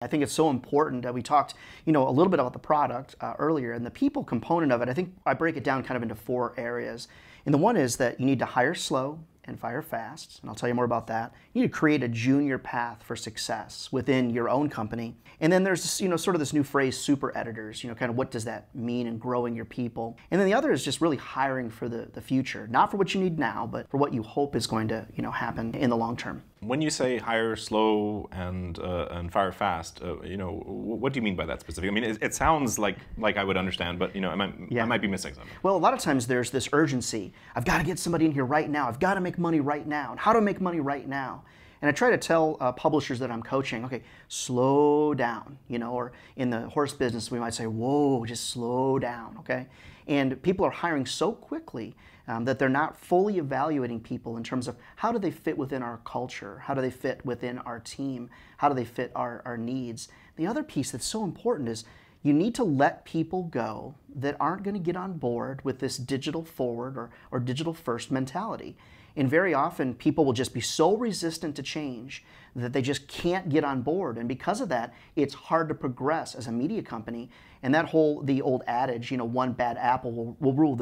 I think it's so important that we talked, a little bit about the product earlier, and the people component of it. I think I break it down kind of into 4 areas. And the one is that you need to hire slow and fire fast, and I'll tell you more about that. You need to create a junior path for success within your own company. And then there's, sort of this new phrase, super editors, kind of what does that mean in growing your people. And then the other is just really hiring for the future, not for what you need now, but for what you hope is going to, happen in the long term. When you say hire slow and fire fast, what do you mean by that specifically? I mean, it sounds like I would understand, but I might be missing something. Well, a lot of times there's this urgency. I've got to get somebody in here right now. I've got to make money right now. And how to make money right now. And I try to tell publishers that I'm coaching, okay, slow down, or in the horse business we might say, whoa, just slow down, okay? And people are hiring so quickly that they're not fully evaluating people in terms of how do they fit within our culture, how do they fit within our team, how do they fit our needs. The other piece that's so important is you need to let people go that aren't going to get on board with this digital forward or digital first mentality. And very often people will just be so resistant to change that they just can't get on board. And because of that, it's hard to progress as a media company. And the old adage, one bad apple will ruin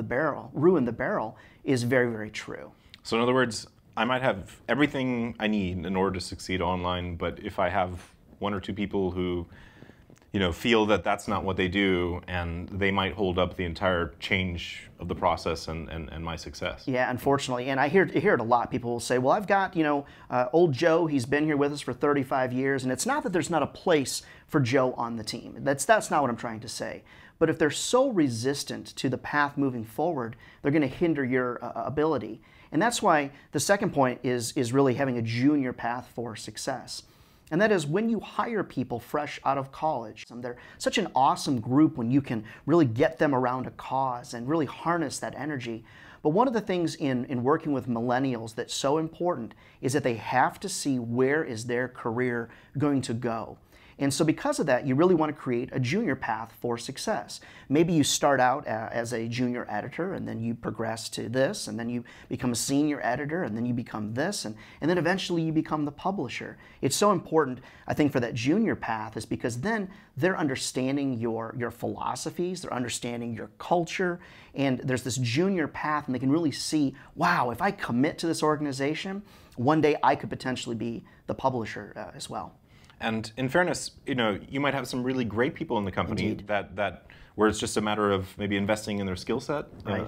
the barrel is very, very true. So in other words, I might have everything I need in order to succeed online, but if I have 1 or 2 people who feel that that's not what they do, and they might hold up the entire change of the process and my success. Yeah, unfortunately, and I hear it a lot. People will say, well, I've got, old Joe, he's been here with us for 35 years, and it's not that there's not a place for Joe on the team. That's not what I'm trying to say. But if they're so resistant to the path moving forward, they're going to hinder your ability. And that's why the second point is really having a junior path for success. And that is when you hire people fresh out of college. They're such an awesome group when you can really get them around a cause and really harness that energy. But one of the things in working with millennials that's so important is that they have to see where is their career going to go. And so because of that, you really want to create a junior path for success. Maybe you start out as a junior editor, and then you progress to this, and then you become a senior editor, and then you become this, and then eventually you become the publisher. It's so important, I think, for that junior path is because then they're understanding your philosophies, they're understanding your culture, and there's this junior path, and they can really see, wow, if I commit to this organization, one day I could potentially be the publisher as well. And in fairness, you might have some really great people in the company that where it's just a matter of maybe investing in their skill set. Right.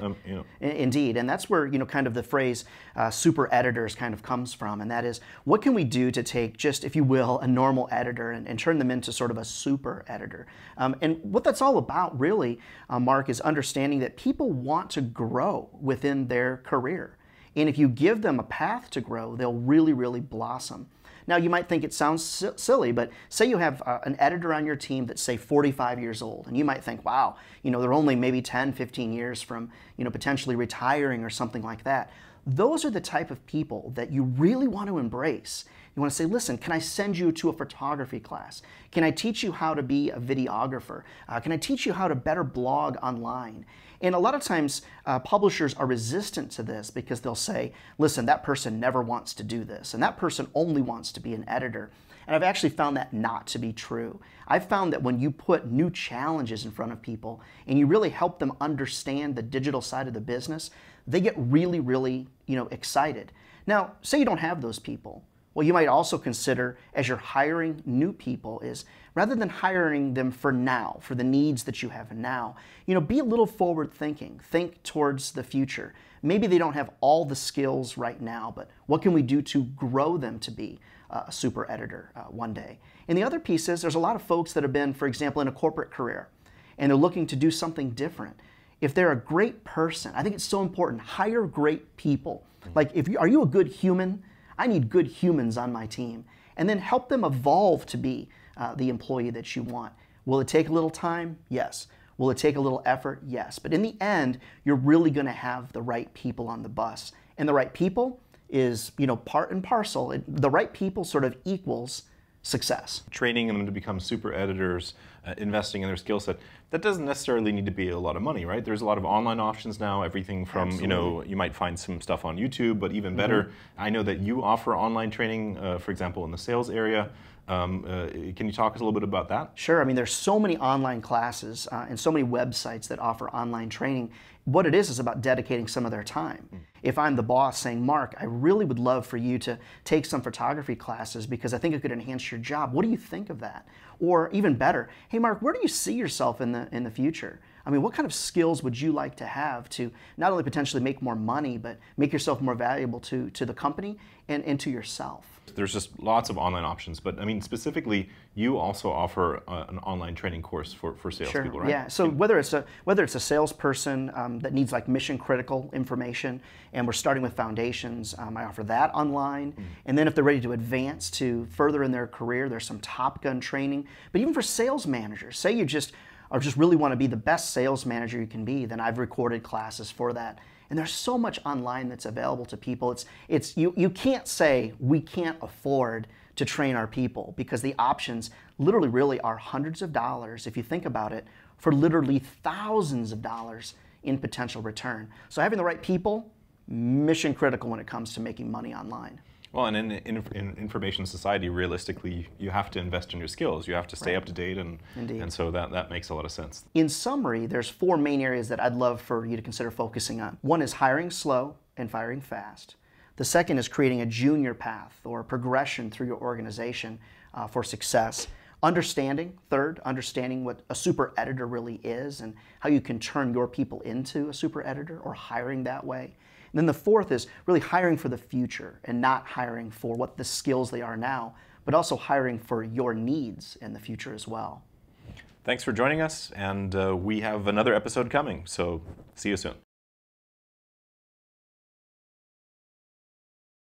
Indeed, and that's where kind of the phrase super editors kind of comes from, and that is what can we do to take just, if you will, a normal editor and turn them into sort of a super editor. And what that's all about really, Mark, is understanding that people want to grow within their career. And if you give them a path to grow, they'll really, really blossom. Now, you might think it sounds silly, but say you have an editor on your team that's, say, 45 years old, and you might think, wow, they're only maybe 10, 15 years from, potentially retiring or something like that. Those are the type of people that you really want to embrace. You want to say, listen, can I send you to a photography class? Can I teach you how to be a videographer? Can I teach you how to better blog online? And a lot of times publishers are resistant to this because they'll say, listen, that person never wants to do this, and that person only wants to be an editor. And I've actually found that not to be true. I've found that when you put new challenges in front of people and you really help them understand the digital side of the business, they get really, really, excited. Now, say you don't have those people. Well, you might also consider, as you're hiring new people, is rather than hiring them for now, for the needs that you have now, be a little forward thinking. Think towards the future. Maybe they don't have all the skills right now, but what can we do to grow them to be a super editor one day? And the other piece is there's a lot of folks that have been, for example, in a corporate career, and they're looking to do something different. If they're a great person, I think it's so important, hire great people. Like, are you a good human? I need good humans on my team. And then help them evolve to be the employee that you want. Will it take a little time? Yes. Will it take a little effort? Yes. But in the end, you're really going to have the right people on the bus. And the right people is, part and parcel. The right people sort of equals success. Training them to become super editors, investing in their skill set, that doesn't necessarily need to be a lot of money, right? There's a lot of online options now, everything from, Absolutely. you might find some stuff on YouTube, but even better, I know that you offer online training, for example, in the sales area. Can you talk us a little bit about that? Sure. I mean, there's so many online classes and so many websites that offer online training. What it is about dedicating some of their time. If I'm the boss saying, Mark, I really would love for you to take some photography classes because I think it could enhance your job. What do you think of that? Or even better, hey, Mark, where do you see yourself in the future? I mean, what kind of skills would you like to have to not only potentially make more money, but make yourself more valuable to the company and to yourself? There's just lots of online options, but I mean, specifically, you also offer an online training course for salespeople, right? Yeah. So whether it's a salesperson that needs like mission critical information, and we're starting with foundations, I offer that online. And then if they're ready to advance to further in their career, there's some Top Gun training. But even for sales managers, say you just really want to be the best sales manager you can be, then I've recorded classes for that. And there's so much online that's available to people. You can't say we can't afford to train our people, because the options literally really are hundreds of dollars, if you think about it, for literally thousands of dollars in potential return. So having the right people, mission critical when it comes to making money online. Well, and in information society, realistically, you have to invest in your skills. You have to stay up to date, and so that makes a lot of sense. In summary, there's 4 main areas that I'd love for you to consider focusing on. One is hiring slow and firing fast. The second is creating a junior path or progression through your organization for success. Third, understanding what a super editor really is and how you can turn your people into a super editor, or hiring that way. And then the fourth is really hiring for the future, and not hiring for what the skills they are now, but also hiring for your needs in the future as well. Thanks for joining us, and we have another episode coming, so see you soon.